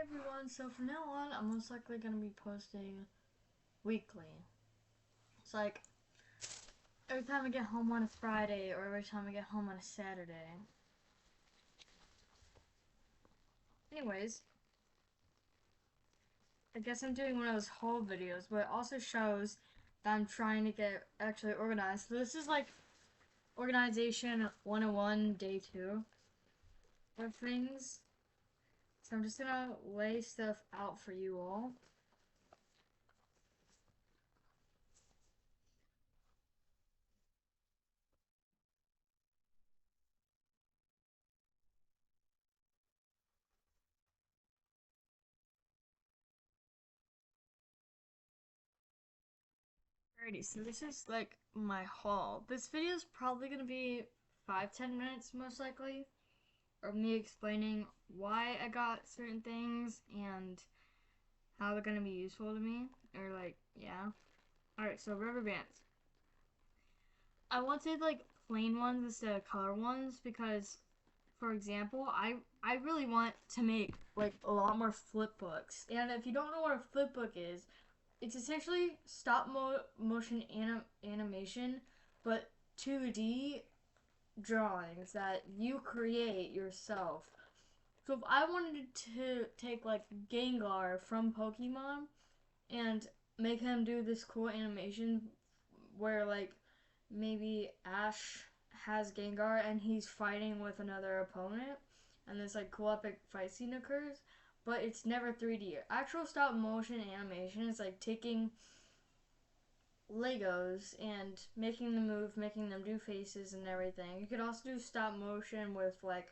everyone, so from now on, I'm most likely going to be posting weekly. It's like every time I get home on a Friday or every time I get home on a Saturday. Anyways, I guess I'm doing one of those haul videos, but it also shows that I'm trying to get actually organized. So this is like organization 101, day 2 of things. So I'm just going to lay stuff out for you all. Alrighty, so this is like my haul. This video is probably gonna be 5-10 minutes most likely, of me explaining why I got certain things and how they're gonna be useful to me. Or like, yeah. Alright, so rubber bands. I wanted like plain ones instead of color ones because, for example, I really want to make like a lot more flip books. And if you don't know what a flip book is, it's essentially motion animation, but 2D drawings that you create yourself. So if I wanted to take like Gengar from Pokemon and make him do this cool animation where like maybe Ash has Gengar and he's fighting with another opponent and this like cool epic fight scene occurs, but it's never 3D. Actual stop motion animation is like taking Legos and making them move, making them do faces and everything. You could also do stop motion with like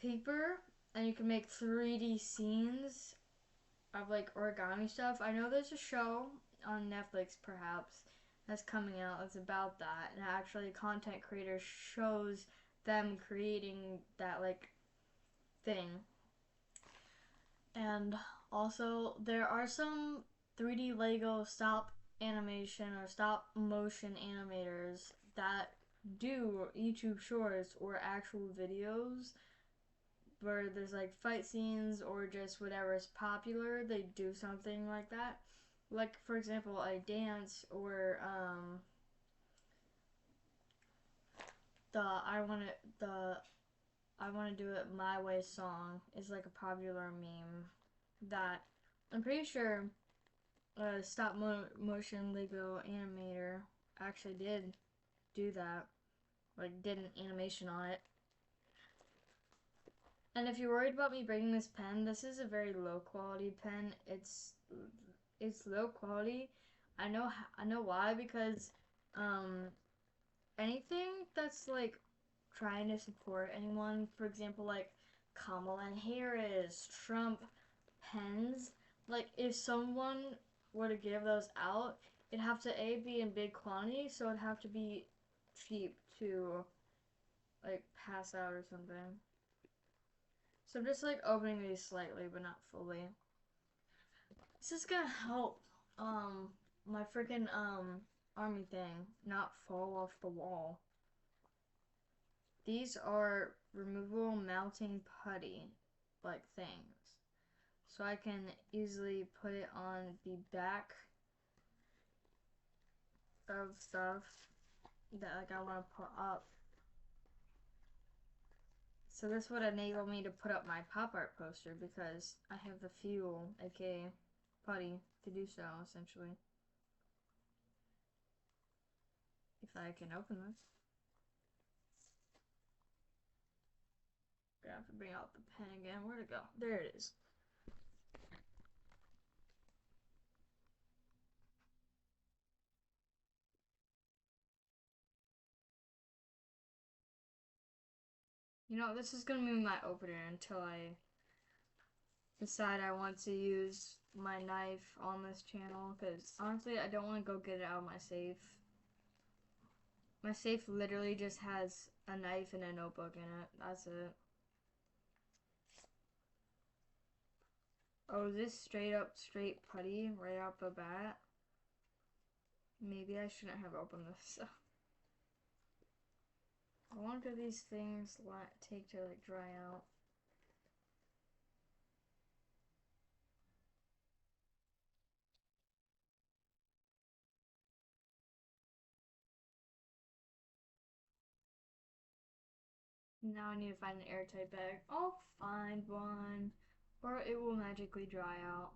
paper, and you can make 3D scenes of like origami stuff. I know there's a show on Netflix perhaps that's coming out that's about that, and actually content creators shows them creating that like thing. And also there are some 3D Lego stop animation or stop motion animators that do YouTube shorts or actual videos where there's like fight scenes or just whatever is popular. They do something like that, like for example a dance or the I want to do it my way song is like a popular meme that I'm pretty sure a motion Lego animator actually did do that, like did an animation on it. And if you're worried about me bringing this pen, this is a very low quality pen. It's low quality. I know why, because um anything that's like trying to support anyone, for example like Kamala Harris, Trump pens, like if someone were to give those out, it'd have to A be in big quantity, so it'd have to be cheap to like pass out or something. So I'm just like opening these slightly but not fully. This is gonna help my freaking army thing not fall off the wall. These are removable mounting putty like things. So I can easily put it on the back of stuff that like I want to put up. So this would enable me to put up my pop art poster because I have the fuel, aka putty, to do so essentially. If I can open this. I have to bring out the pen again. Where'd it go? There it is. You know, this is gonna be my opener until I decide I want to use my knife on this channel, because honestly I don't want to go get it out of my safe. My safe literally just has a knife and a notebook in it. That's it. Oh, is this straight putty right off the bat? Maybe I shouldn't have opened this. How long do these things take to like dry out? Now I need to find an airtight bag. I'll find one, or it will magically dry out.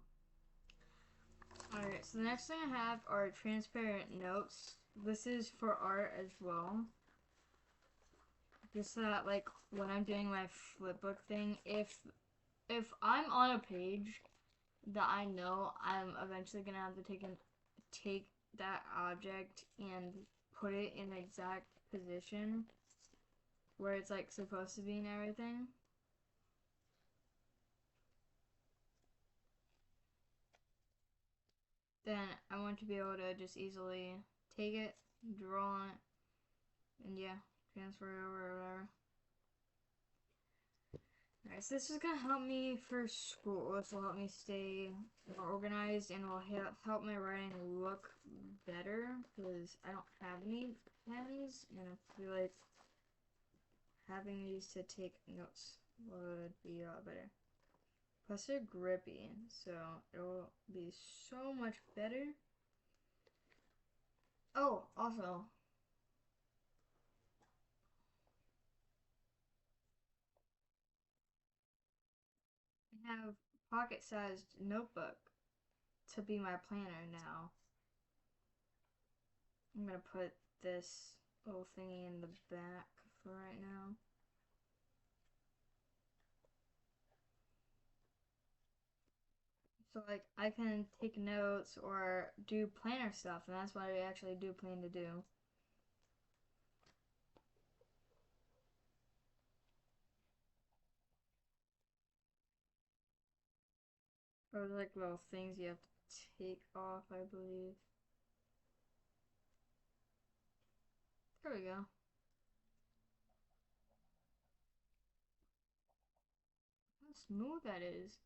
Alright, so the next thing I have are transparent notes. This is for art as well. Just so that, like, when I'm doing my flipbook thing, if I'm on a page that I know I'm eventually gonna have to take that object and put it in the exact position where it's like supposed to be and everything. Then I want to be able to just easily take it, draw on it, and yeah, transfer it over or whatever. Alright, so this is gonna help me for school. This will help me stay more organized and will help my writing look better because I don't have any pens and I feel like having these to take notes would be a lot better. Plus they're grippy, so it'll be so much better. Oh, also, I have pocket-sized notebook to be my planner now. I'm gonna put this little thingy in the back for right now. So like I can take notes or do planner stuff, and that's what I actually do plan to do. Or like little things you have to take off, I believe. There we go. How smooth that is.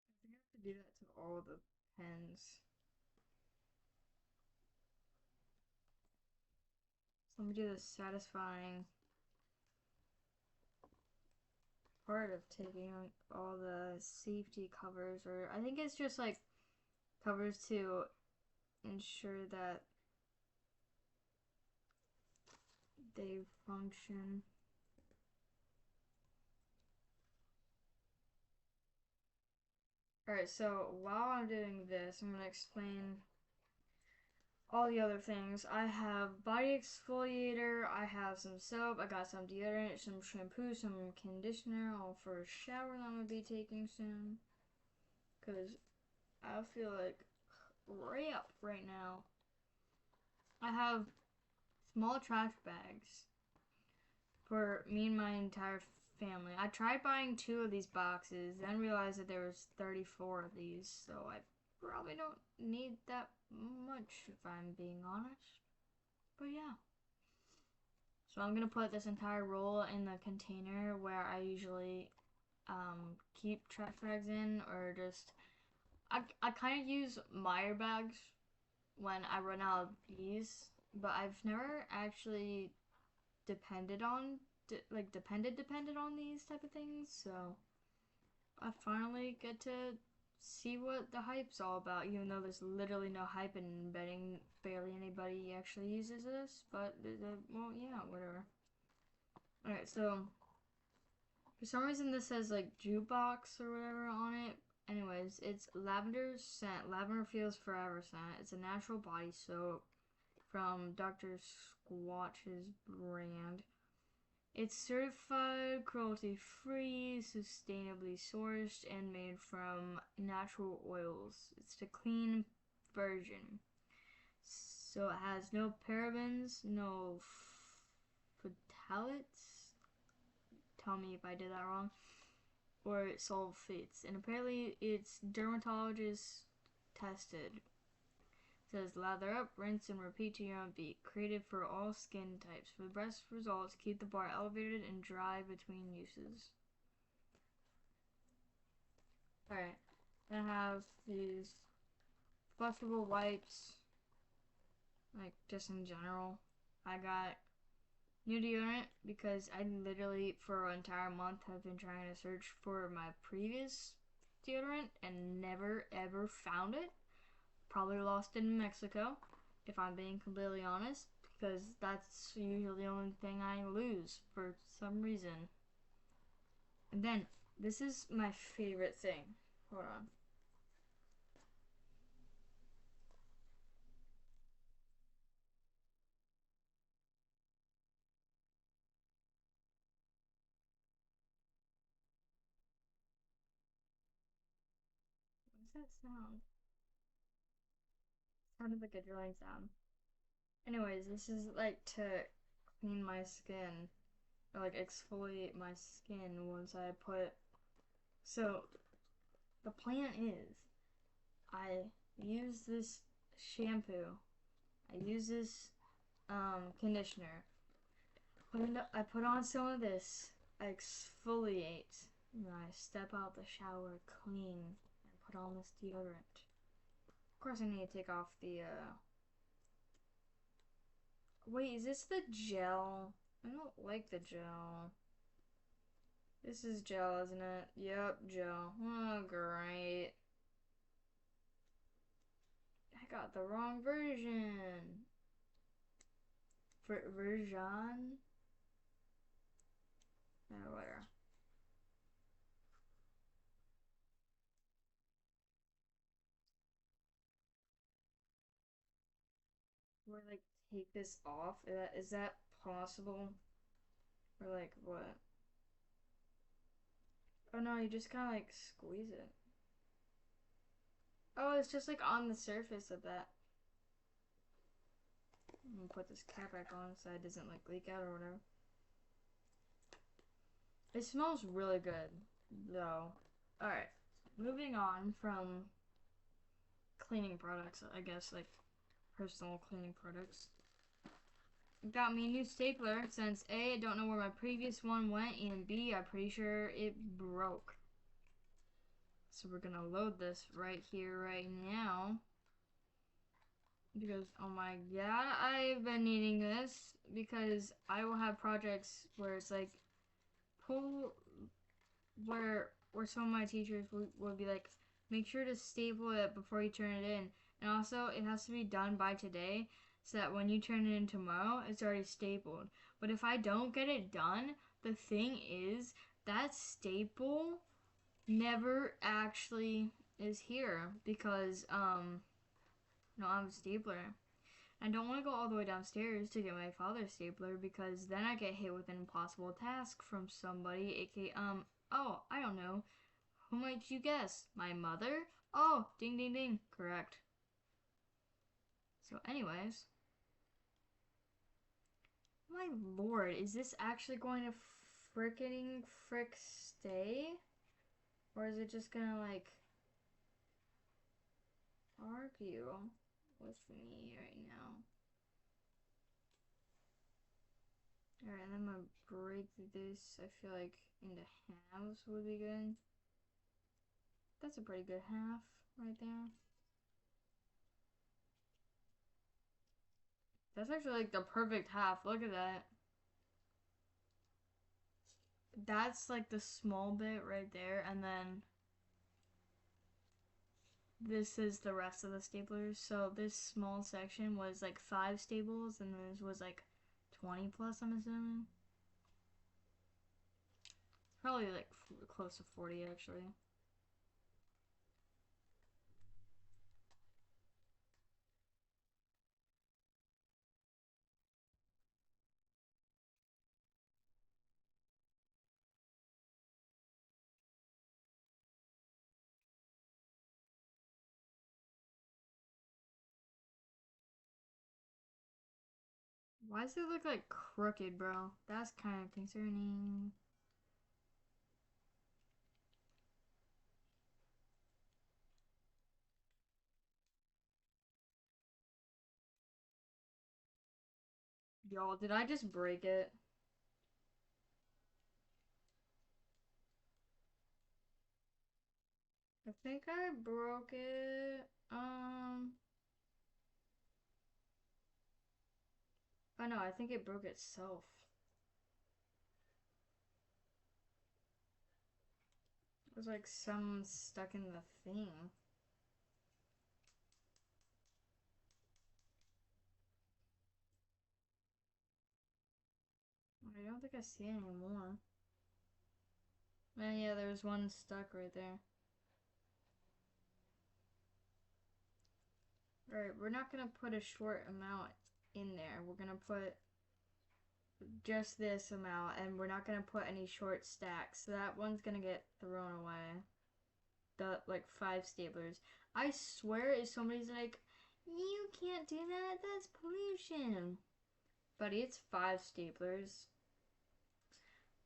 I think I have to do that to all the pens. So let me do the satisfying part of taking all the safety covers, or I think it's just like covers to ensure that they function. Alright, so while I'm doing this, I'm going to explain all the other things. I have body exfoliator, I have some soap, I got some deodorant, some shampoo, some conditioner, all for a shower that I'm going to be taking soon. Because I feel like crap right now. I have small trash bags for me and my entire family. I tried buying 2 of these boxes, then realized that there was 34 of these, so I probably don't need that much if I'm being honest. But yeah. So I'm gonna put this entire roll in the container where I usually keep trash bags in, or just I kind of use Meyer bags when I run out of these, but I've never actually depended on depended on these type of things, so I finally get to see what the hype's all about, even though there's literally no hype in betting barely anybody actually uses this, but well, yeah, whatever. Alright, so for some reason this says like jukebox or whatever on it. Anyways, it's lavender scent, lavender feels forever scent. It's a natural body soap from Dr. Squatch's brand. It's certified cruelty-free, sustainably sourced, and made from natural oils. It's the clean version. So it has no parabens, no phthalates. Tell me if I did that wrong. Or sulfates. And apparently it's dermatologist tested. It says lather up, rinse, and repeat to your own beat. Created for all skin types. For the best results, keep the bar elevated and dry between uses. Alright. Then I have these flushable wipes. Like, just in general. I got new deodorant because I literally, for an entire month, have been trying to search for my previous deodorant and never ever found it. Probably lost it in Mexico, if I'm being completely honest, because that's usually the only thing I lose for some reason. And then, this is my favorite thing. Hold on. What does that sound? It sounded like a drilling sound. Anyways, this is like to clean my skin, or like exfoliate my skin once I put. So, the plan is I use this shampoo, I use this conditioner, I put on some of this, I exfoliate, and I step out the shower clean and put on this deodorant. Of course, I need to take off the. Wait, is this the gel? I don't like the gel. This is gel, isn't it? Yep, gel. Oh, great. I got the wrong version. Version? Oh, whatever. Or like take this off? Is that possible? Or like what? Oh no, you just kind of like squeeze it. Oh, it's just like on the surface of that. I'm gonna put this cap back on so it doesn't like leak out or whatever. It smells really good though. Alright, moving on from cleaning products, I guess, like personal cleaning products. Got me a new stapler since A, I don't know where my previous one went, and B, I'm pretty sure it broke. So we're gonna load this right here, right now. Because, oh my god, I've been needing this because I will have projects where it's like, pull, where some of my teachers would be like, make sure to staple it before you turn it in. And also, it has to be done by today so that when you turn it in tomorrow, it's already stapled. But if I don't get it done, the thing is, that staple never actually is here because, no, I have a stapler. I don't want to go all the way downstairs to get my father's stapler because then I get hit with an impossible task from somebody, aka, oh, I don't know. Who might you guess? My mother? Oh, ding ding ding. Correct. So, anyways. My lord, is this actually going to frick stay? Or is it just gonna, like, argue with me right now? Alright, and I'm gonna break this, I feel like, into halves would be good. That's a pretty good half right there. That's actually like the perfect half. Look at that. That's like the small bit right there, and then this is the rest of the staplers. So this small section was like 5 staples, and this was like 20 plus, I'm assuming. Probably like close to 40 actually. Why does it look like crooked, bro? That's kind of concerning. Y'all, did I just break it? I think I broke it. Oh no, I think it broke itself. It was like some stuck in the thing. I don't think I see any more. Man, yeah, there's one stuck right there. Alright, we're not gonna put a short amount in there. We're gonna put just this amount, and we're not gonna put any short stacks. So that one's gonna get thrown away. The, like, 5 staplers. I swear if somebody's like, you can't do that, that's pollution. Buddy, it's 5 staplers.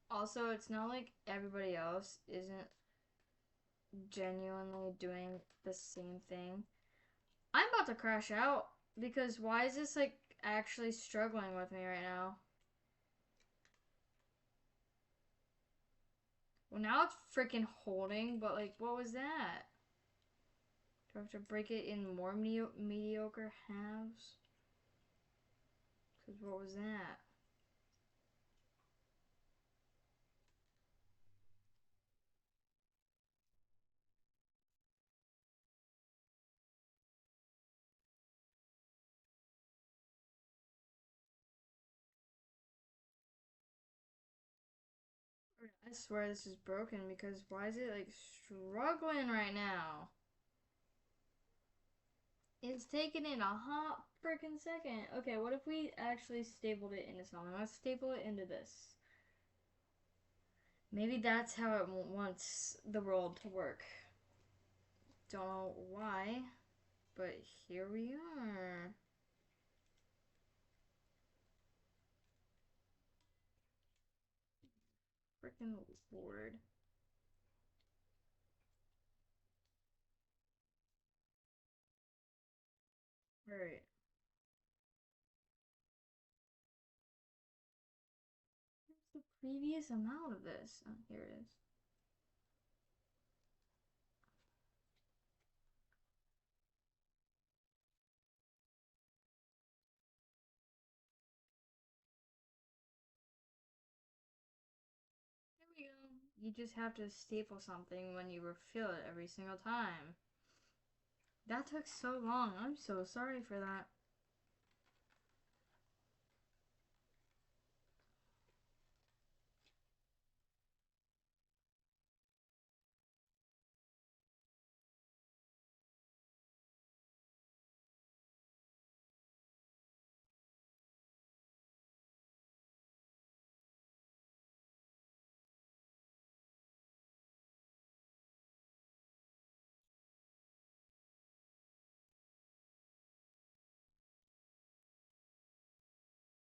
Also, it's not like everybody else isn't genuinely doing the same thing. I'm about to crash out because why is this like actually struggling with me right now? Well, now it's freaking holding, but like, what was that? Do I have to break it in more mediocre halves? Because what was that? I swear this is broken because why is it like struggling right now? It's taking it a hot freaking second. Okay, what if we actually stapled it into something? Let's staple it into this. Maybe that's how it wants the world to work. Don't know why, but here we are. Freaking Lord. Alright. Where's the previous amount of this? Oh, here it is. There we go. You just have to staple something when you refill it every single time. That took so long. I'm so sorry for that.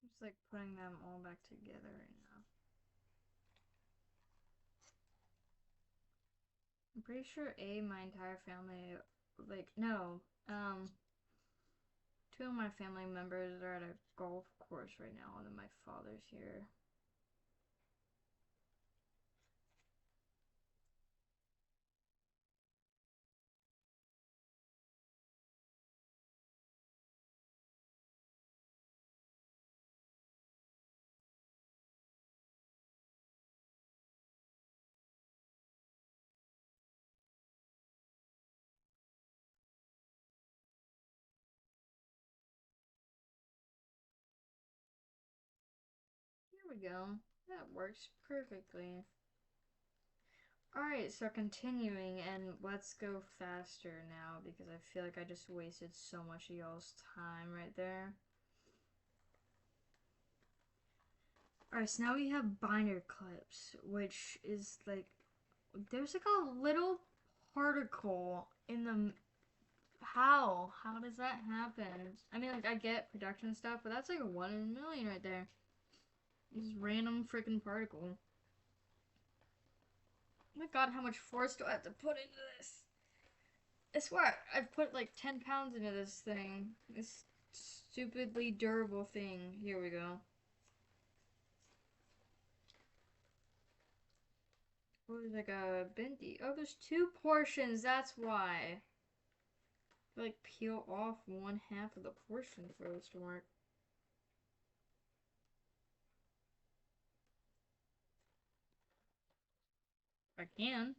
I'm just like putting them all back together right now. I'm pretty sure my entire family, like, no, 2 of my family members are at a golf course right now, and then my father's here. Here we go. That works perfectly. Alright, so continuing, and let's go faster now because I feel like I just wasted so much of y'all's time right there. Alright, so now we have binder clips, which is like, there's like a little particle in the, how? How does that happen? I mean, like, I get production stuff, but that's like a 1 in a million right there. This random freaking particle. Oh my god, how much force do I have to put into this? I swear, I've put like 10 pounds into this thing. This stupidly durable thing. Here we go. Oh, there's like a binti. Oh, there's 2 portions, that's why. I like peel off 1/2 of the portion for this to work. I can.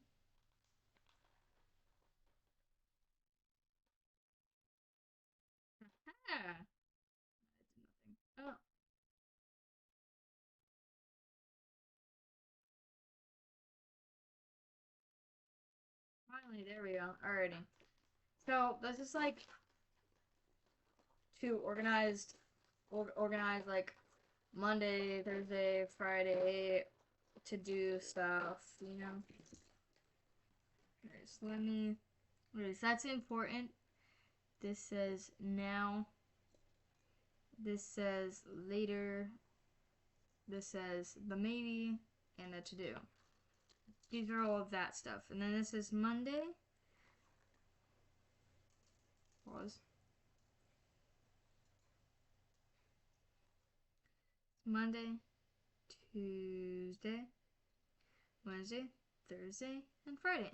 Ah, I did nothing. Oh, Finally, there we go. Alrighty. So this is like to organize like Monday, Thursday, Friday to do stuff, you know. Alright, so let me. Okay, so that's important. This says now. This says later. This says the maybe and the to do. These are all of that stuff. And then this is Monday. Pause. Monday, Tuesday, Wednesday, Thursday, and Friday.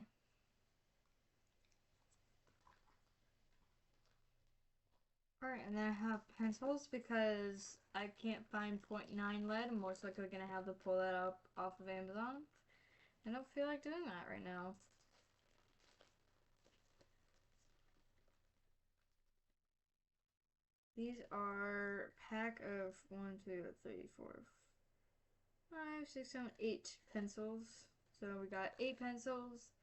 Alright, and then I have pencils because I can't find .9 lead. I'm most likely going to have to pull that up off of Amazon. I don't feel like doing that right now. These are a pack of 1, 2, 3, 4, 5, 6, 7, 8 pencils. So we got 8 pencils.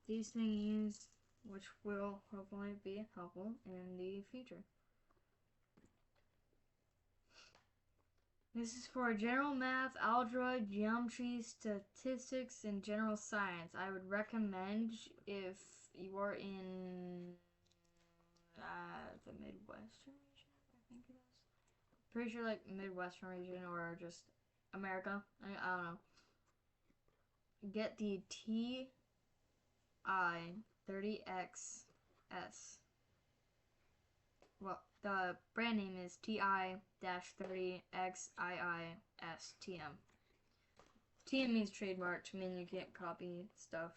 These things, which will hopefully be helpful in the future. This is for general math, algebra, geometry, statistics, and general science. I would recommend if you are in the Midwestern region, I think it is. Pretty sure like Midwestern region or just America. I don't know. Get the TI 30XS. Well, the brand name is TI-30XIISTM. TM means trademarked, meaning you can't copy stuff.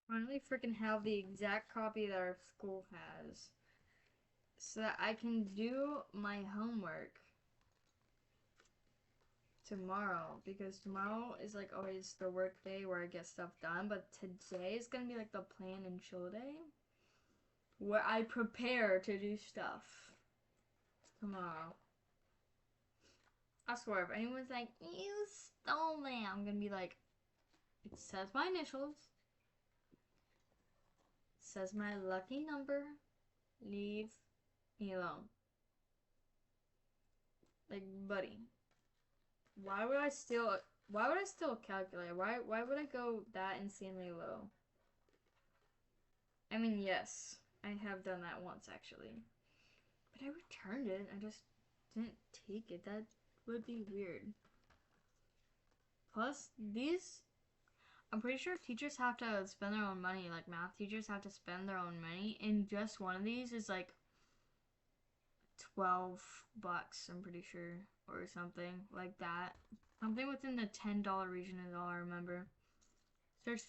Finally freaking have the exact copy that our school has so that I can do my homework tomorrow, because tomorrow is like always the work day where I get stuff done, but today is gonna be like the plan and chill day where I prepare to do stuff tomorrow. I swear, if anyone's like, you stole it, I'm gonna be like, it says my initials, it says my lucky number, leave me alone. Like, buddy, why would I steal a calculator? Why would I go that insanely low? I mean, yes, I have done that once actually. But I returned it. I just didn't take it. That would be weird. Plus, these, I'm pretty sure teachers have to spend their own money. Like, math teachers have to spend their own money. And just one of these is like $12, I'm pretty sure. Or something like that. Something within the $10 region is all I remember. Search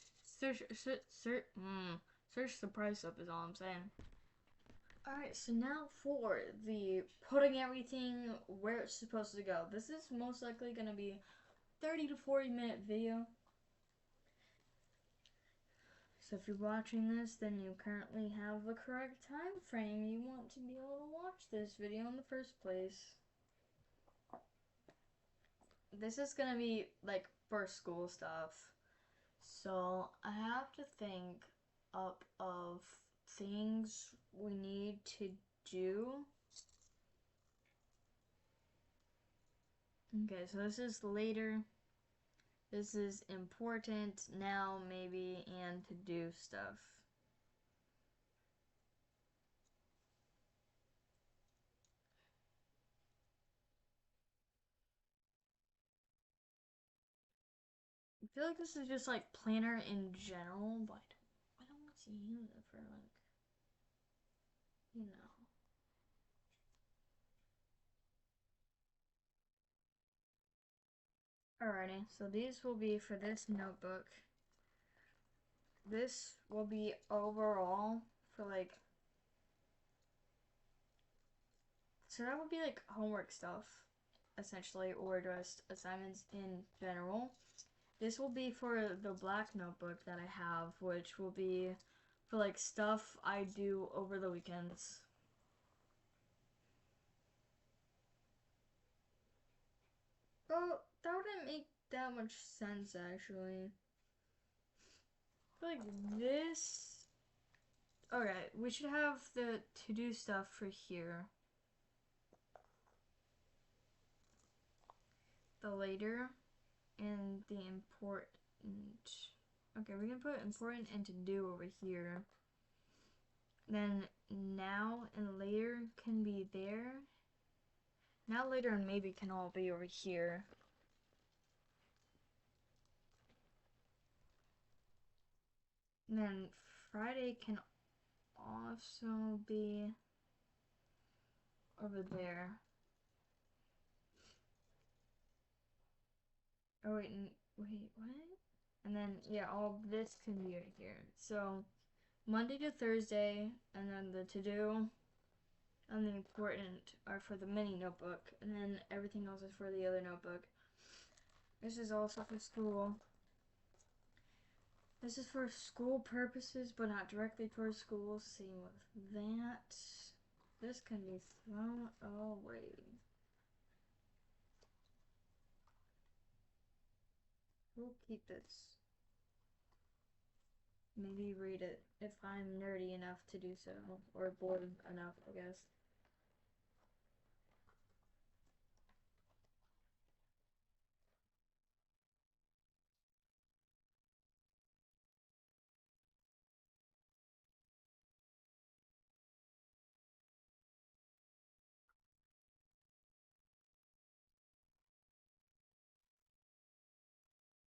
the price up is all I'm saying. Alright, so now for the putting everything where it's supposed to go. This is most likely going to be 30 to 40 minute video. So if you're watching this, then you currently have the correct time frame you want to be able to watch this video in the first place. This is going to be like for school stuff. So I have to think up of things we need to do. Okay, so this is later. This is important now, maybe, and to do stuff. I feel like this is just like planner in general, but I don't want to use it for like, you know. Alrighty, so these will be for this notebook. This will be overall for like, so that would be like homework stuff, essentially, or just assignments in general. this will be for the black notebook that I have, which will be for like stuff I do over the weekends. Oh, that wouldn't make that much sense actually. Like this. Okay, we should have the to-do stuff for here. The later and the important. Okay, we can put important and to do over here. Then now and later can be there. Now, later, and maybe can all be over here. And then Friday can also be over there. Oh wait, wait, what? And then yeah, all this can be right here. So Monday to Thursday, and then the to-do and the important are for the mini notebook, and then everything else is for the other notebook. This is also for school. This is for school purposes, but not directly for school. Same with that. This can be thrown away. We'll keep this. Maybe read it if I'm nerdy enough to do so, or bored enough, I guess.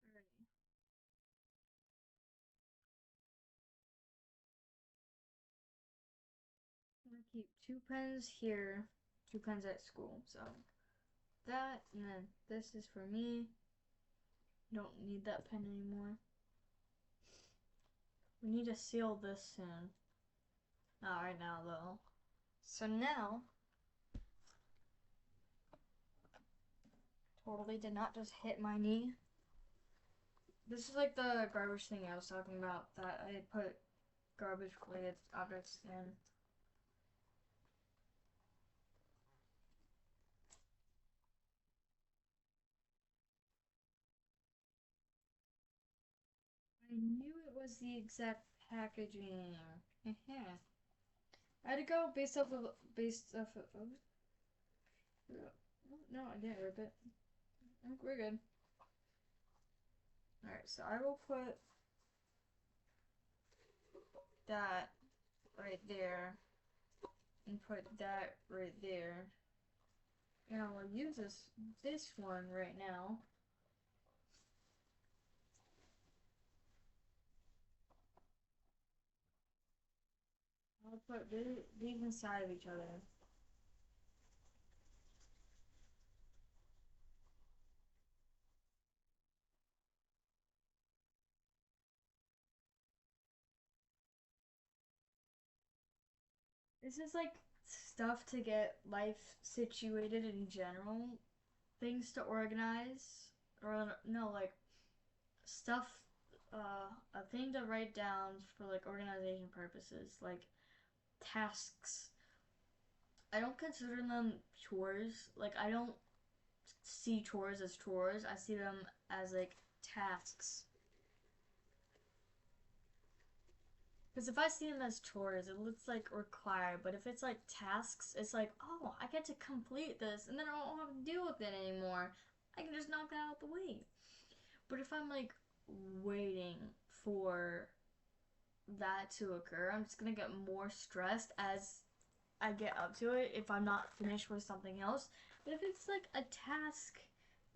Alrighty. I'm gonna keep 2 pens here, 2 pens at school, so that, and then this is for me. Don't need that pen anymore. We need to seal this soon. Not right now, though. So now, totally did not just hit my knee. This is like the garbage thing I was talking about that I put garbage related objects in. I knew it was the exact packaging. I had to go based off of oh, no, I didn't rip it. I think we're good. Alright, so I will put that right there and put that right there. And I'll use this one right now. I'll put these inside of each other. This is like stuff to get life situated in general, things to organize, or no, like stuff, a thing to write down for like organization purposes, like tasks. I don't consider them chores. Like, I don't see chores as chores. I see them as like tasks. Because if I see them as chores, it looks like required. But if it's like tasks, it's like, oh, I get to complete this, and then I don't have to deal with it anymore. I can just knock that out the way. But if I'm like waiting for that to occur, I'm just gonna get more stressed as I get up to it if I'm not finished with something else. But if it's like a task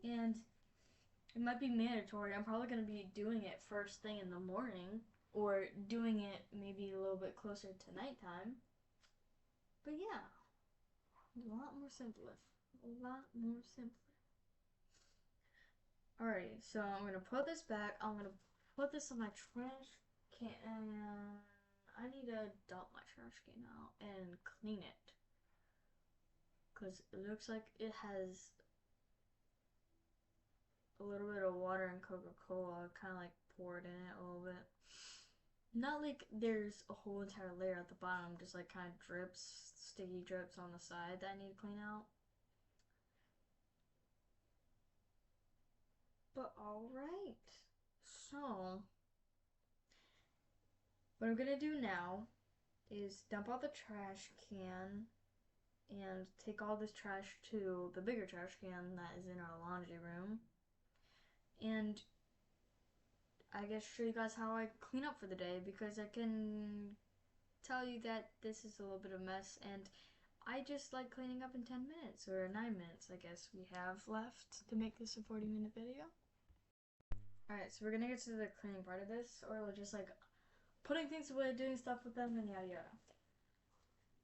and it might be mandatory, I'm probably gonna be doing it first thing in the morning or doing it maybe a little bit closer to nighttime. But yeah, a lot more simpler. A lot more simpler. Alrighty, so I'm gonna put this back. I'm gonna put this in my trash can. I need to dump my trash can out and clean it. Because it looks like it has a little bit of water and Coca-Cola, kind of like poured in it a little bit. Not like there's a whole entire layer at the bottom, just like kind of drips, sticky drips on the side that I need to clean out. But alright. So, what I'm gonna do now is dump out the trash can and take all this trash to the bigger trash can that is in our laundry room. And I guess show you guys how I clean up for the day, because I can tell you that this is a little bit of a mess, and I just like cleaning up in 10 minutes or 9 minutes, I guess we have left to make this a 40-minute video. Alright, so we're gonna get to the cleaning part of this, or we're just like putting things away, doing stuff with them, and yada yada.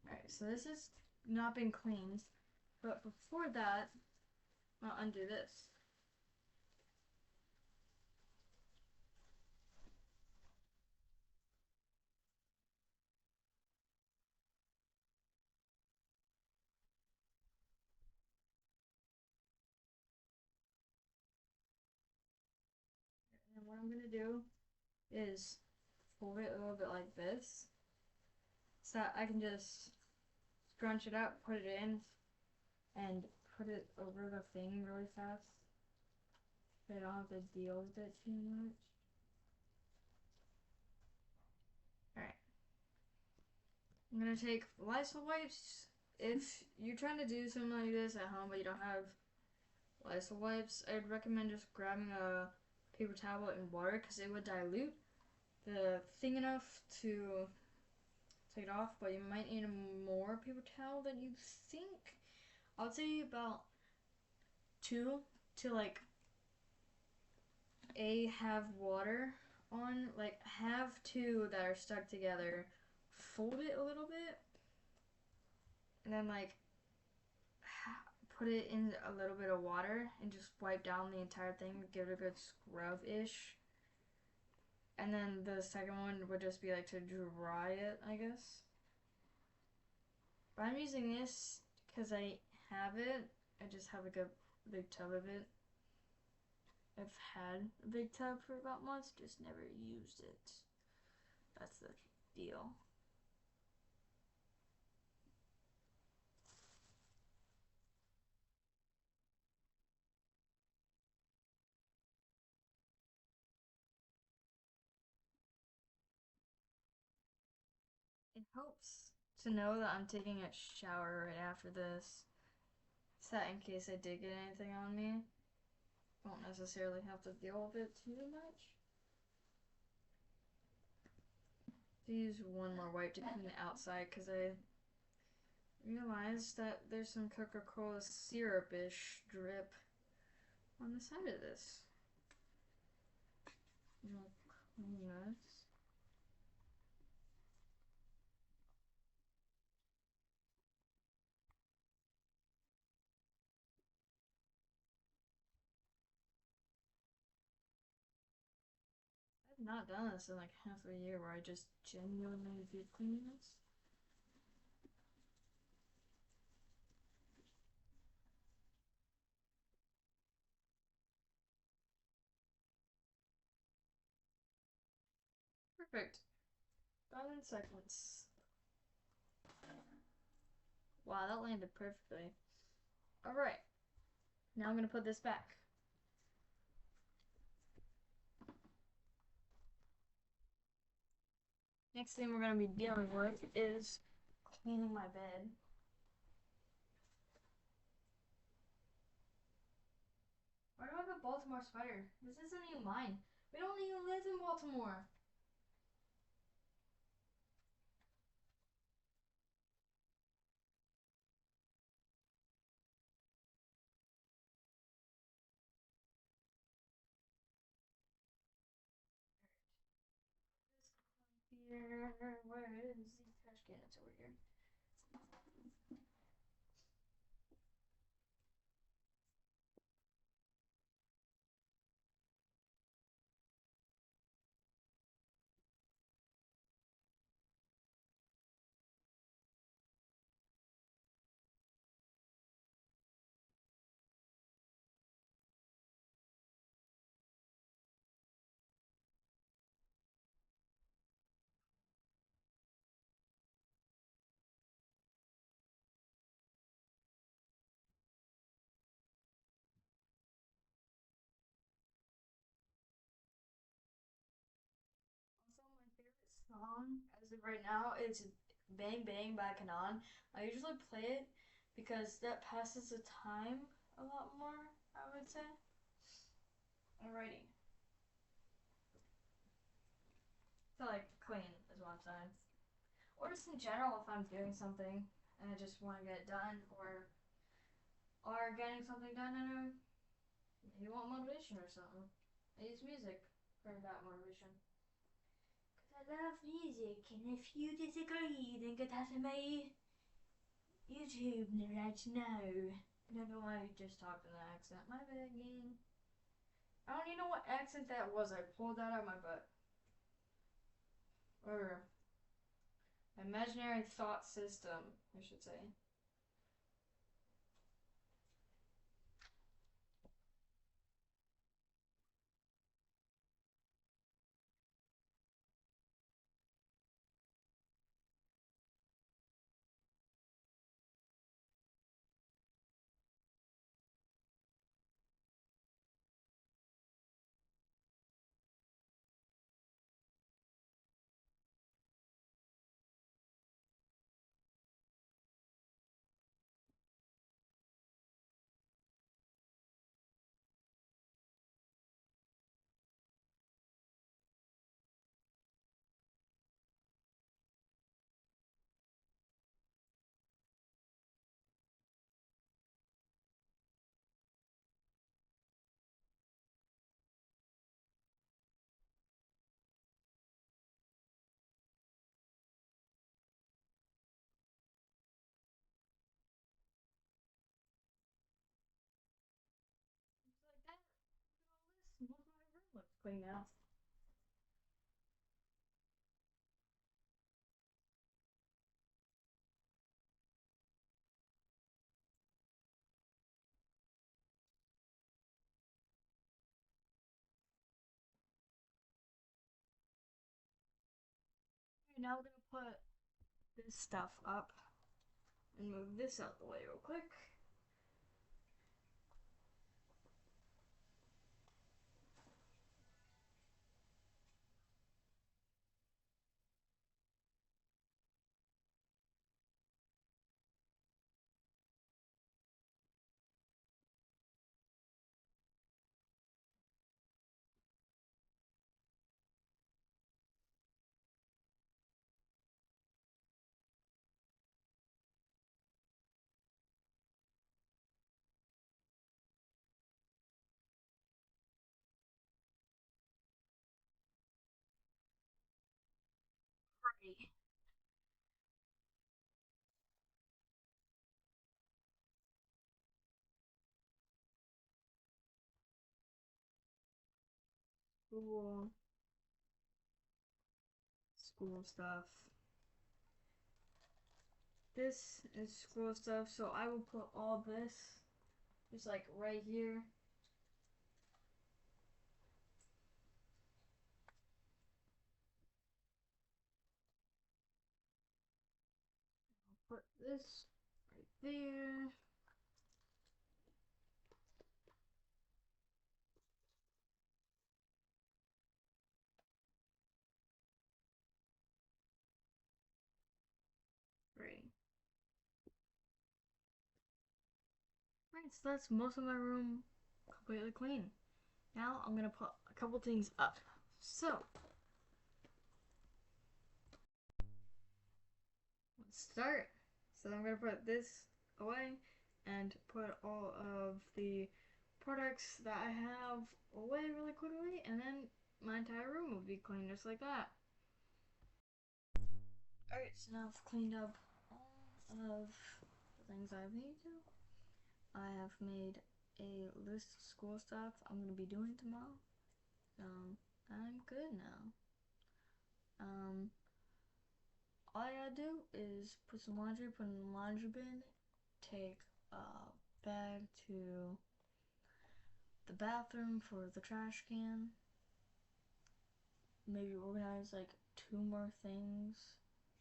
Alright, so this has not been cleaned, but before that, I'll undo this. And what I'm gonna do is fold it a little bit like this, so that I can just scrunch it up, put it in, and put it over the thing really fast. So I don't have to deal with it too much. Alright. I'm gonna take Lysol wipes. If you're trying to do something like this at home but you don't have Lysol wipes, I'd recommend just grabbing a paper towel and water, because it would dilute the thing enough to take it off, but you might need more paper towel than you think. I would say about 2 to like have water on, like have 2 that are stuck together, fold it a little bit, and then like put it in a little bit of water and just wipe down the entire thing, give it a good scrub-ish. And then the second one would just be like to dry it, I guess. But I'm using this because I have it. I just have like a big tub of it. I've had a big tub for about months, just never used it. That's the deal. It helps to know that I'm taking a shower right after this, so that in case I did get anything on me, I won't necessarily have to deal with it too much. To use one more wipe to clean the outside, because I realized that there's some Coca-Cola syrup-ish drip on the side of this. I'm gonna clean this. I've not done this in like half a year where I just genuinely did clean this. Perfect. Done in seconds. Wow, that landed perfectly. Alright. Now I'm gonna put this back. Next thing we're gonna be dealing with is cleaning my bed. Why do I have a Baltimore spider? This isn't even mine. We don't even live in Baltimore. Here, where is the trash can? It's over here. song as of right now. It's Bang Bang by Kanan. I usually play it because that passes the time a lot more, I would say. Alrighty. So like clean is what I'm saying. Or just in general if I'm doing something and I just want to get it done or getting something done and you want motivation or something. I use music for that motivation. Cause I love music, and if you disagree, then go to my YouTube right now. I don't know why I just talked in that accent. My bad, gang. I don't even know what accent that was. I pulled that out of my butt. Or imaginary thought system, I should say. Just like that. Look at all this. Most of my room looks clean now. Okay, now we're gonna put this stuff up and move this out the way real quick. Pretty. School, school stuff. This is school stuff, so I will put all this just like right here. I'll put this right there. Right. Right, so that's most of my room completely clean. Now I'm gonna put a couple things up. So let's start. So I'm gonna put this away and put all of the products that I have away really quickly, and then my entire room will be clean just like that. Alright, so now I've cleaned up all of the things I need to. I have made a list of school stuff I'm gonna be doing tomorrow. I'm good now. All I gotta do is put some laundry, put in the laundry bin, take a bag to the bathroom for the trash can, maybe organize like two more things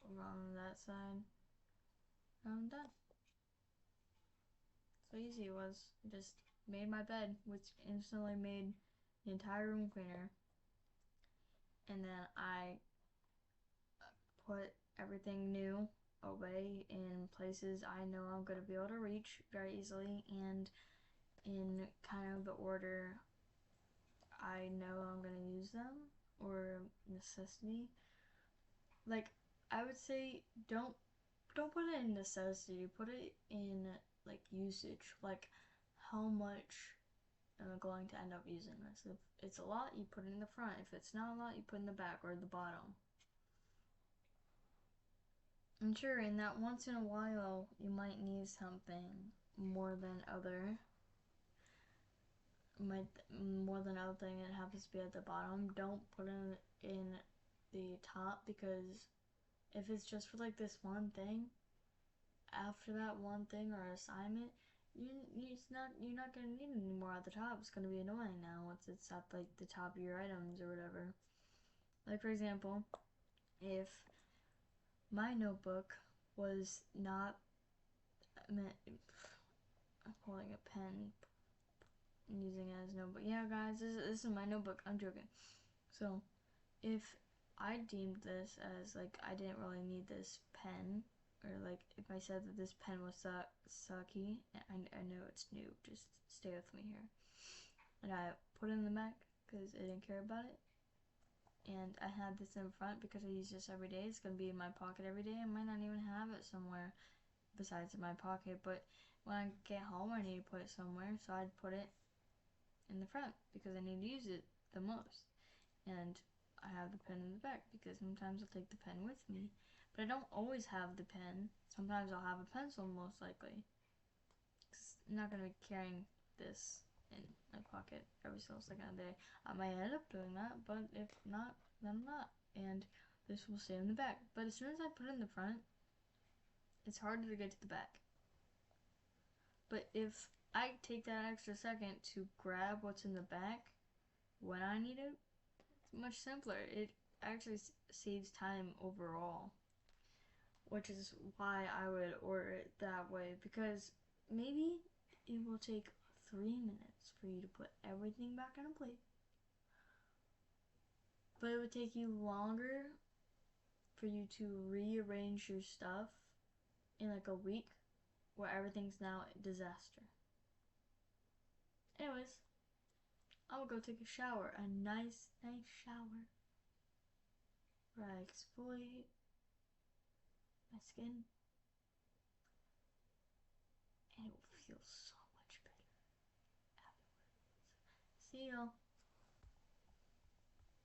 around that side. I'm done. So easy it was. Just made my bed, which instantly made the entire room cleaner. And then I put everything new away in places I know I'm going to be able to reach very easily and in kind of the order I know I'm going to use them or necessity. Like, I would say don't put it in necessity, put it in like usage, like how much am I going to end up using this. If it's a lot, you put it in the front. If it's not a lot, you put it in the back or the bottom. And sure, in that once in a while, you might need something more than other. More than other thing, it happens to be at the bottom. Don't put it in the top because if it's just for like this one thing, after that one thing or assignment, you're not gonna need it anymore at the top. It's gonna be annoying now once it's at like the top of your items or whatever. Like for example, if my notebook was not meant, I'm holding a pen and using it as a notebook. Yeah, guys, this is my notebook. I'm joking. So if I deemed this as like I didn't really need this pen, or like if I said that this pen was sucky, I know it's new, just stay with me here, and I put it in the back because I didn't care about it, and I had this in front because I use this every day. It's gonna be in my pocket every day. I might not even have it somewhere besides in my pocket, but when I get home I need to put it somewhere, so I'd put it in the front because I need to use it the most. And I have the pen in the back because sometimes I'll take the pen with me, but I don't always have the pen. Sometimes I'll have a pencil, most likely. I'm not going to be carrying this in my pocket every single second of the day. I might end up doing that, but if not, then I'm not. And this will stay in the back. But as soon as I put it in the front, it's harder to get to the back. But if I take that extra second to grab what's in the back when I need it, it's much simpler. It actually saves time overall, which is why I would order it that way, because maybe it will take 3 minutes for you to put everything back in a plate, but it would take you longer for you to rearrange your stuff in like a week where everything's now a disaster. Anyways, I will go take a shower, a nice shower, where I exfoliate my skin, and it will feel so much better afterwards. See y'all.